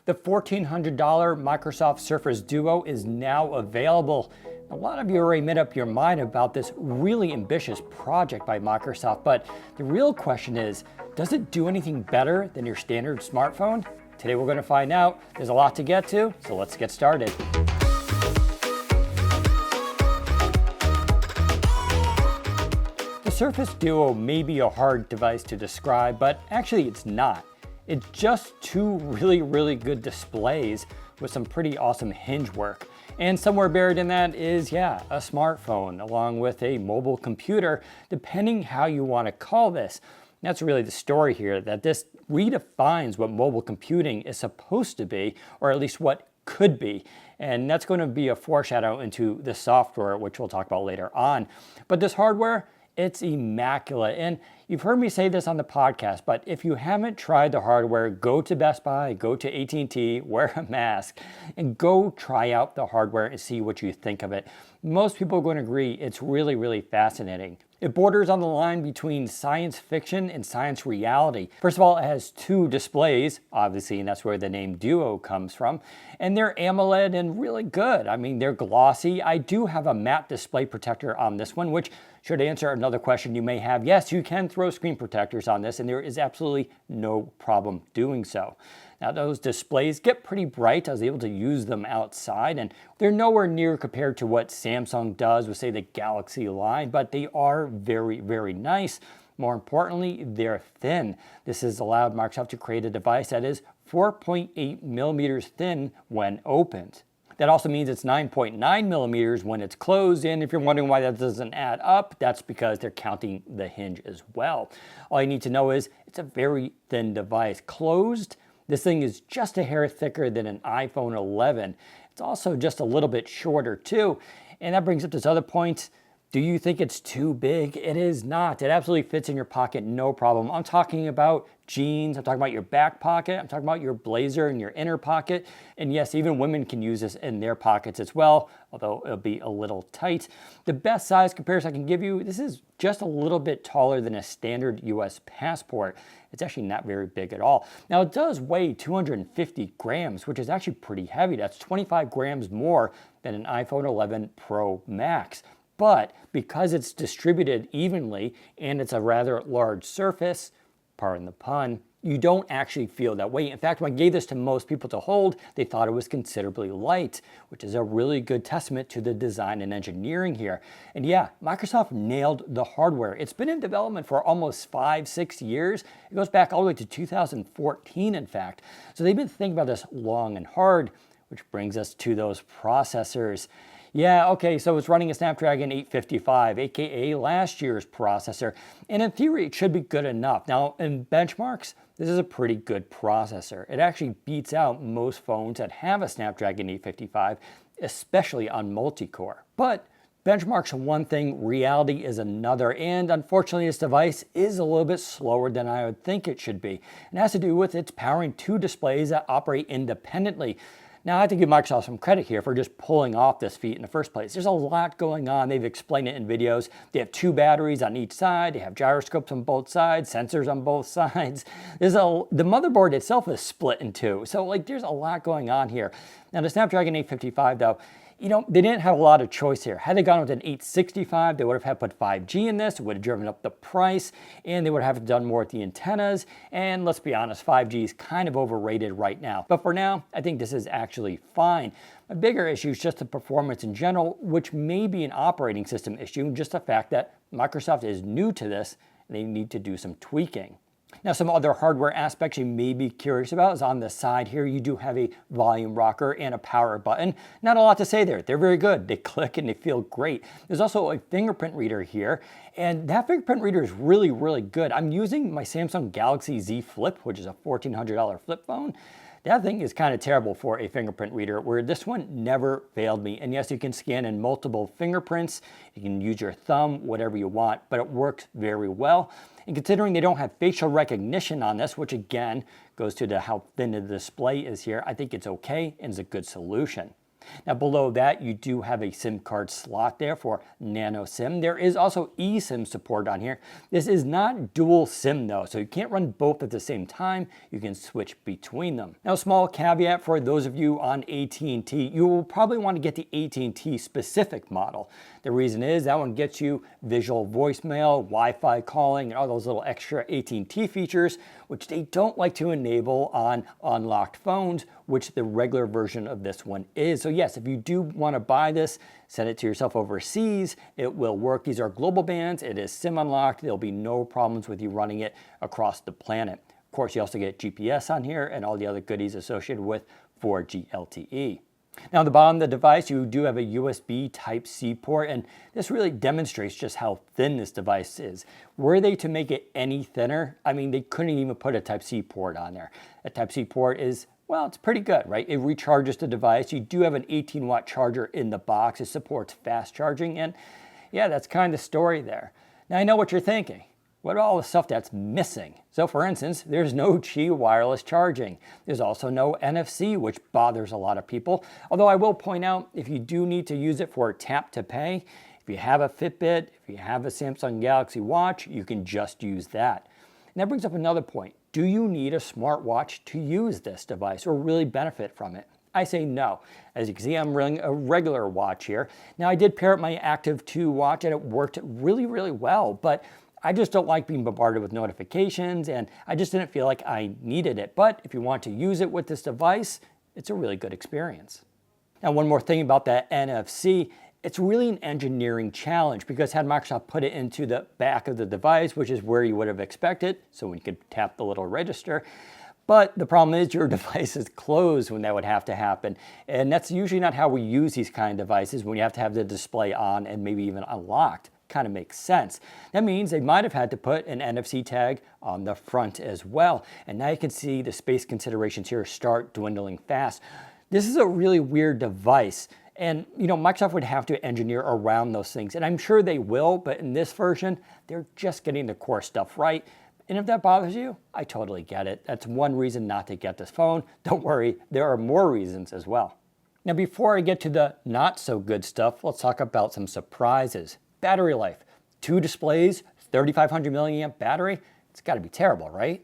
The $1,400 Microsoft Surface Duo is now available. A lot of you already made up your mind about this really ambitious project by Microsoft, but the real question is, does it do anything better than your standard smartphone? Today we're going to find out. There's a lot to get to, so let's get started. The Surface Duo may be a hard device to describe, but actually it's not. It's just two really good displays with some pretty awesome hinge work. And somewhere buried in that is, a smartphone along with a mobile computer, depending how you want to call this. That's really the story here, that this redefines what mobile computing is supposed to be, or at least what could be. And that's going to be a foreshadow into the software, which we'll talk about later on. But this hardware, it's immaculate. And you've heard me say this on the podcast, but if you haven't tried the hardware, go to Best Buy, go to AT&T, wear a mask, and go try out the hardware and see what you think of it. Most people are going to agree it's really fascinating. It borders on the line between science fiction and science reality. First of all, it has two displays, obviously, and that's where the name Duo comes from. And they're AMOLED and really good. I mean, they're glossy. I do have a matte display protector on this one, which should answer another question you may have. Yes, you can throw screen protectors on this, and there is absolutely no problem doing so. Now, those displays get pretty bright. I was able to use them outside, and they're nowhere near compared to what Samsung does with, say, the Galaxy line, but they are very nice. More importantly, they're thin. This has allowed Microsoft to create a device that is 4.8 millimeters thin when opened. That also means it's 9.9 millimeters when it's closed, and if you're wondering why that doesn't add up, that's because they're counting the hinge as well. All you need to know is it's a very thin device. Closed, this thing is just a hair thicker than an iPhone 11. It's also just a little bit shorter too, and that brings up this other point. Do you think it's too big? It is not. It absolutely fits in your pocket, no problem. I'm talking about jeans, I'm talking about your back pocket, I'm talking about your blazer in your inner pocket. And yes, even women can use this in their pockets as well, although it'll be a little tight. The best size comparison I can give you, this is just a little bit taller than a standard US passport. It's actually not very big at all. Now it does weigh 250 grams, which is actually pretty heavy. That's 25 grams more than an iPhone 11 Pro Max. But because it's distributed evenly and it's a rather large surface, pardon the pun, you don't actually feel that weight. In fact, when I gave this to most people to hold, they thought it was considerably light, which is a really good testament to the design and engineering here. And yeah, Microsoft nailed the hardware. It's been in development for almost 5-6 years. It goes back all the way to 2014, in fact. So they've been thinking about this long and hard, which brings us to those processors. Yeah, okay, so it's running a Snapdragon 855, aka last year's processor, and in theory it should be good enough. Now, in benchmarks, this is a pretty good processor. It actually beats out most phones that have a Snapdragon 855, especially on multi-core. But benchmarks are one thing, reality is another, and unfortunately this device is a little bit slower than I would think it should be. It has to do with its powering two displays that operate independently. Now, I have to give Microsoft some credit here for just pulling off this feat in the first place. There's a lot going on. They've explained it in videos. They have two batteries on each side. They have gyroscopes on both sides, sensors on both sides. The motherboard itself is split in two. So, there's a lot going on here. Now, the Snapdragon 855, though, they didn't have a lot of choice here. Had they gone with an 865, they would have had put 5G in this. It would have driven up the price, and they would have done more with the antennas. And let's be honest, 5G is kind of overrated right now. But for now, I think this is actually fine. A bigger issue is just the performance in general, which may be an operating system issue, just the fact that Microsoft is new to this, and they need to do some tweaking. Now, some other hardware aspects you may be curious about is on the side here, you do have a volume rocker and a power button. Not a lot to say there. They're very good. They click and they feel great. There's also a fingerprint reader here, and that fingerprint reader is really good. I'm using my Samsung Galaxy Z Flip, which is a $1,400 flip phone. That thing is kind of terrible for a fingerprint reader, where this one never failed me. And yes, you can scan in multiple fingerprints. You can use your thumb, whatever you want, but it works very well. And considering they don't have facial recognition on this, which again goes to how thin the display is here, I think it's okay and is a good solution. Now below that, you do have a SIM card slot there for nano SIM. There is also eSIM support on here. This is not dual SIM though, so you can't run both at the same time. You can switch between them. Now, small caveat for those of you on AT&T, you will probably want to get the AT&T specific model. The reason is that one gets you visual voicemail, Wi-Fi calling, and all those little extra AT&T features, which they don't like to enable on unlocked phones, which the regular version of this one is. So yes, if you do want to buy this, send it to yourself overseas, it will work. These are global bands, it is SIM unlocked, there'll be no problems with you running it across the planet. Of course, you also get GPS on here and all the other goodies associated with 4G LTE. Now on the bottom of the device, you do have a USB Type-C port, and this really demonstrates just how thin this device is. Were they to make it any thinner, I mean, they couldn't even put a Type-C port on there. A Type-C port is, well, it's pretty good, right? It recharges the device. You do have an 18-watt charger in the box. It supports fast charging, and yeah, that's kind of the story there. Now I know what you're thinking. What about all the stuff that's missing? So for instance, there's no Qi wireless charging. There's also no NFC, which bothers a lot of people. Although I will point out, if you do need to use it for tap to pay, if you have a Fitbit, if you have a Samsung Galaxy Watch, you can just use that. And that brings up another point. Do you need a smartwatch to use this device or really benefit from it? I say no. As you can see, I'm running a regular watch here. Now I did pair up my Active 2 watch and it worked really, really well, but I just don't like being bombarded with notifications, and I just didn't feel like I needed it. But if you want to use it with this device, it's a really good experience. Now, one more thing about that NFC, it's really an engineering challenge because had Microsoft put it into the back of the device, which is where you would have expected, so when you could tap the little register, but the problem is your device is closed when that would have to happen. And that's usually not how we use these kind of devices, when you have to have the display on and maybe even unlocked. Kind of makes sense. That means they might have had to put an NFC tag on the front as well. And now you can see the space considerations here start dwindling fast. This is a really weird device. And you know, Microsoft would have to engineer around those things. And I'm sure they will, but in this version, they're just getting the core stuff right. And if that bothers you, I totally get it. That's one reason not to get this phone. Don't worry, there are more reasons as well. Now, before I get to the not so good stuff, let's talk about some surprises. Battery life, 2 displays, 3,500 milliamp battery. It's got to be terrible, right?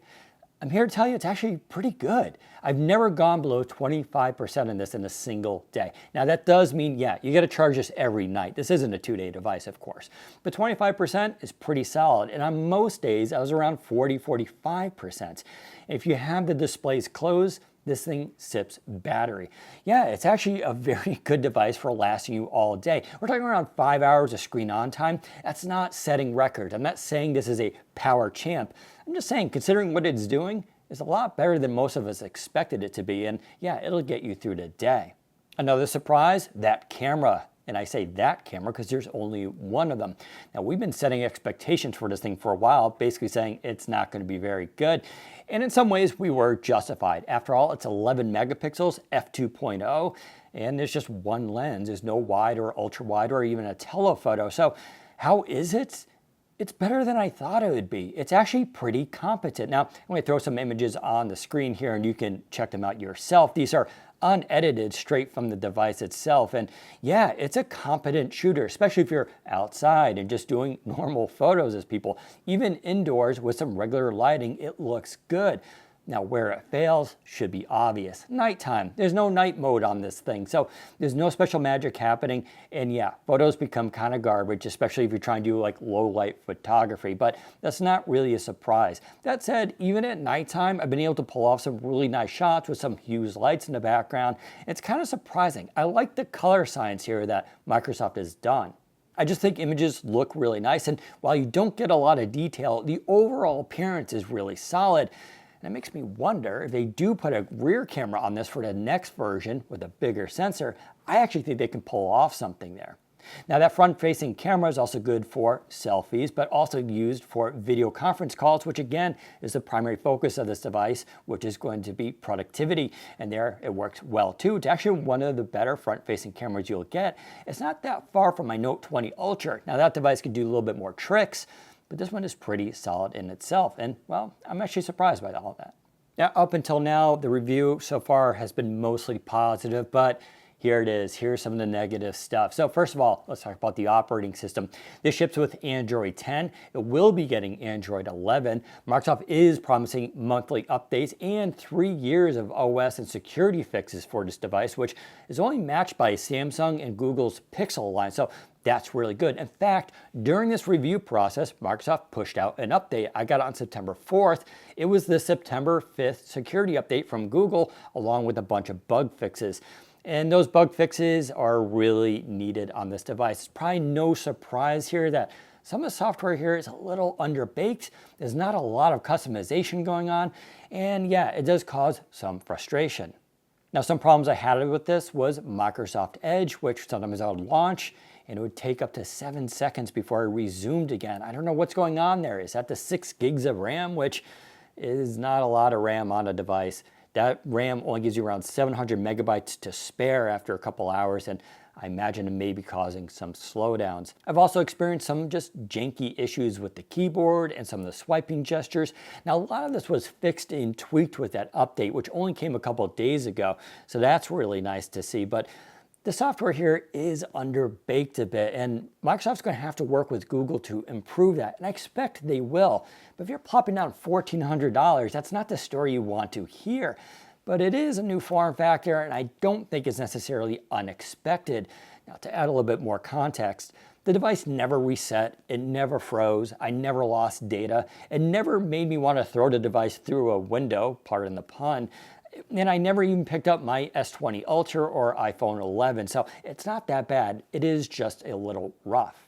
I'm here to tell you it's actually pretty good. I've never gone below 25% in this in a single day. Now that does mean, yeah, you got to charge this every night. This isn't a 2-day device, of course, but 25% is pretty solid. And on most days, I was around 45%. If you have the displays closed, this thing sips battery. Yeah, it's actually a very good device for lasting you all day. We're talking around 5 hours of screen on time. That's not setting records. I'm not saying this is a power champ. I'm just saying, considering what it's doing, it's a lot better than most of us expected it to be. And yeah, it'll get you through the day. Another surprise, that camera. And I say that camera because there's only one of them. Now, we've been setting expectations for this thing for a while, basically saying it's not going to be very good. And in some ways, we were justified. After all, it's 11 megapixels, f2.0, and there's just one lens. There's no wide or ultra wide or even a telephoto. So how is it? It's better than I thought it would be. It's actually pretty competent. Now, I'm going to throw some images on the screen here and you can check them out yourself. These are unedited straight from the device itself. And yeah, it's a competent shooter, especially if you're outside and just doing normal photos as people. Even indoors with some regular lighting, it looks good. Now, where it fails should be obvious. Nighttime. There's no night mode on this thing, so there's no special magic happening. And yeah, photos become kind of garbage, especially if you're trying to do like low light photography, but that's not really a surprise. That said, even at nighttime, I've been able to pull off some really nice shots with some huge lights in the background. It's kind of surprising. I like the color science here that Microsoft has done. I just think images look really nice, and while you don't get a lot of detail, the overall appearance is really solid. And it makes me wonder if they do put a rear camera on this for the next version with a bigger sensor, I actually think they can pull off something there. Now that front-facing camera is also good for selfies, but also used for video conference calls, which again is the primary focus of this device, which is going to be productivity. And there it works well too. It's actually one of the better front-facing cameras you'll get. It's not that far from my Note 20 Ultra. Now that device can do a little bit more tricks, but this one is pretty solid in itself. And well, I'm actually surprised by all of that. Now, up until now, the review so far has been mostly positive, but Here it is. Here's some of the negative stuff. So first of all, let's talk about the operating system. This ships with Android 10. It will be getting Android 11. Microsoft is promising monthly updates and 3 years of OS and security fixes for this device, which is only matched by Samsung and Google's Pixel line. So that's really good. In fact, during this review process, Microsoft pushed out an update. I got it on September 4th. It was the September 5th security update from Google, along with a bunch of bug fixes. And those bug fixes are really needed on this device. It's probably no surprise here that some of the software here is a little underbaked. There's not a lot of customization going on. And yeah, it does cause some frustration. Now, some problems I had with this was Microsoft Edge, which sometimes I would launch and it would take up to 7 seconds before I resumed again. I don't know what's going on there. Is that the 6 gigs of RAM, which is not a lot of RAM on a device. That RAM only gives you around 700 megabytes to spare after a couple hours, and I imagine it may be causing some slowdowns. I've also experienced some just janky issues with the keyboard and some of the swiping gestures. Now, a lot of this was fixed and tweaked with that update, which only came a couple of days ago, so that's really nice to see. But the software here is underbaked a bit, and Microsoft's going to have to work with Google to improve that, and I expect they will. But if you're plopping down $1,400, that's not the story you want to hear. But it is a new form factor, and I don't think it's necessarily unexpected. Now, to add a little bit more context, the device never reset, it never froze, I never lost data, it never made me want to throw the device through a window, pardon the pun, and I never even picked up my S20 Ultra or iPhone 11, so it's not that bad. It is just a little rough.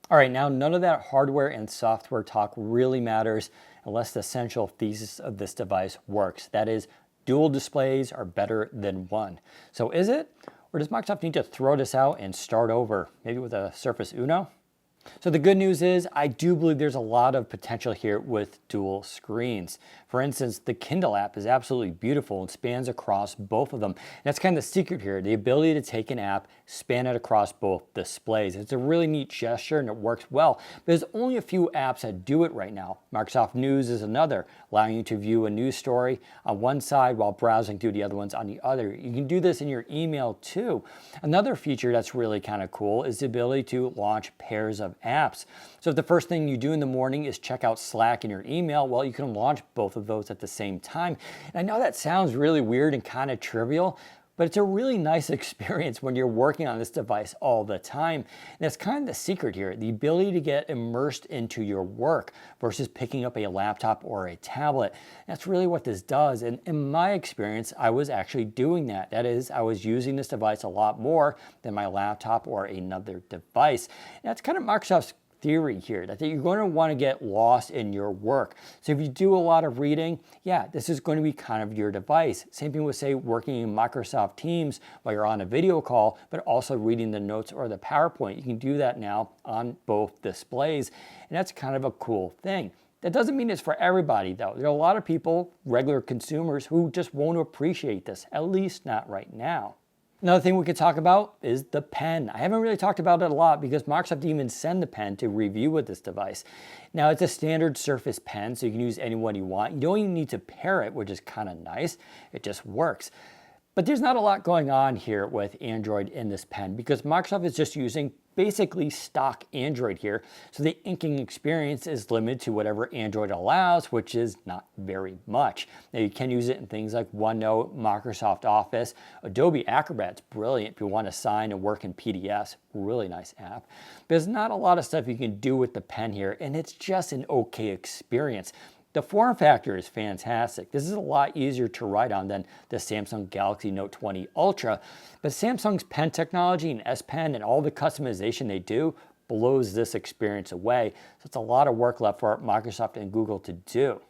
All right, now none of that hardware and software talk really matters unless the central thesis of this device works. That is, dual displays are better than one. So is it? Or does Microsoft need to throw this out and start over, maybe with a Surface Uno? So the good news is I do believe there's a lot of potential here with dual screens. For instance, the Kindle app is absolutely beautiful and spans across both of them. And that's kind of the secret here, the ability to take an app, span it across both displays. It's a really neat gesture and it works well. But there's only a few apps that do it right now. Microsoft News is another, allowing you to view a news story on one side while browsing through the other ones on the other. You can do this in your email too. Another feature that's really kind of cool is the ability to launch pairs of apps. So if the first thing you do in the morning is check out Slack in your email, well, you can launch both of those at the same time. And I know that sounds really weird and kind of trivial, but it's a really nice experience when you're working on this device all the time. And that's kind of the secret here, the ability to get immersed into your work versus picking up a laptop or a tablet. That's really what this does. And in my experience, I was actually doing that. That is, I was using this device a lot more than my laptop or another device. And that's kind of Microsoft's theory here, that you're going to want to get lost in your work. So if you do a lot of reading, yeah, this is going to be kind of your device. Same thing with, say, working in Microsoft Teams while you're on a video call, but also reading the notes or the PowerPoint. You can do that now on both displays, and that's kind of a cool thing. That doesn't mean it's for everybody, though. There are a lot of people, regular consumers, who just won't appreciate this, at least not right now. Another thing we could talk about is the pen. I haven't really talked about it a lot because Microsoft didn't even send the pen to review with this device. Now, it's a standard Surface pen, so you can use any one you want. You don't even need to pair it, which is kind of nice. It just works. But there's not a lot going on here with Android in this pen because Microsoft is just using basically stock Android here. So the inking experience is limited to whatever Android allows, which is not very much. Now you can use it in things like OneNote, Microsoft Office, Adobe Acrobat's brilliant if you want to sign and work in PDFs, really nice app. But there's not a lot of stuff you can do with the pen here, and it's just an okay experience. The form factor is fantastic. This is a lot easier to write on than the Samsung Galaxy Note 20 Ultra, but Samsung's pen technology and S Pen and all the customization they do blows this experience away. So it's a lot of work left for Microsoft and Google to do.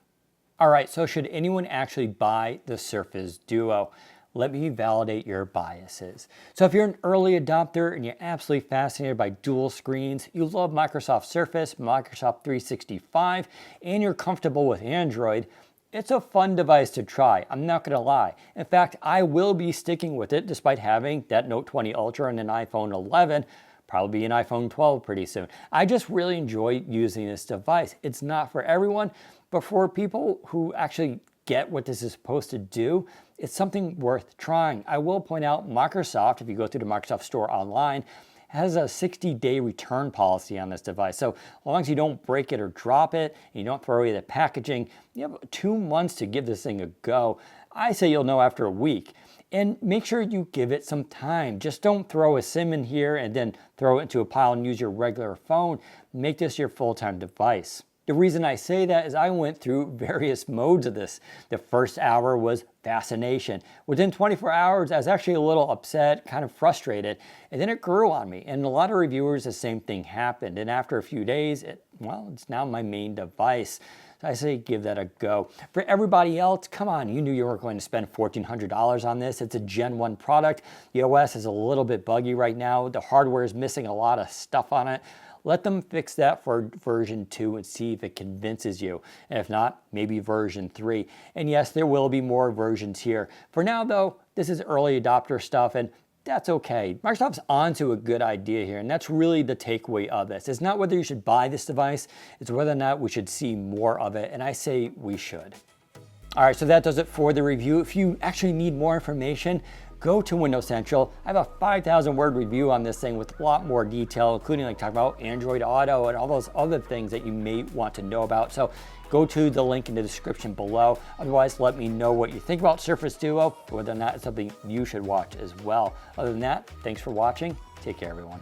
All right, so should anyone actually buy the Surface Duo? Let me validate your biases. So if you're an early adopter and you're absolutely fascinated by dual screens, you love Microsoft Surface, Microsoft 365, and you're comfortable with Android, it's a fun device to try. I'm not gonna lie. In fact, I will be sticking with it despite having that Note 20 Ultra and an iPhone 11, probably an iPhone 12 pretty soon. I just really enjoy using this device. It's not for everyone, but for people who actually get what this is supposed to do, it's something worth trying. I will point out Microsoft, if you go through the Microsoft Store online, has a 60-day return policy on this device. So as long as you don't break it or drop it, and you don't throw away the packaging, you have 2 months to give this thing a go. I say you'll know after a week. And make sure you give it some time. Just don't throw a SIM in here and then throw it into a pile and use your regular phone. Make this your full-time device. The reason I say that is I went through various modes of this. The first hour was fascination. Within 24 hours, I was actually a little upset, kind of frustrated, and then it grew on me. And a lot of reviewers, the same thing happened. And after a few days, it's now my main device. So I say give that a go. For everybody else, come on, you knew you were going to spend $1,400 on this. It's a Gen 1 product. The OS is a little bit buggy right now. The hardware is missing a lot of stuff on it. Let them fix that for version 2 and see if it convinces you. And if not, maybe version 3. And yes, there will be more versions here. For now though, this is early adopter stuff, and that's okay. Microsoft's onto a good idea here, and that's really the takeaway of this. It's not whether you should buy this device, it's whether or not we should see more of it, and I say we should. All right, so that does it for the review. If you actually need more information, go to Windows Central. I have a 5,000 word review on this thing with a lot more detail, including like talking about Android Auto and all those other things that you may want to know about. So go to the link in the description below. Otherwise, let me know what you think about Surface Duo, whether or not it's something you should watch as well. Other than that, thanks for watching. Take care, everyone.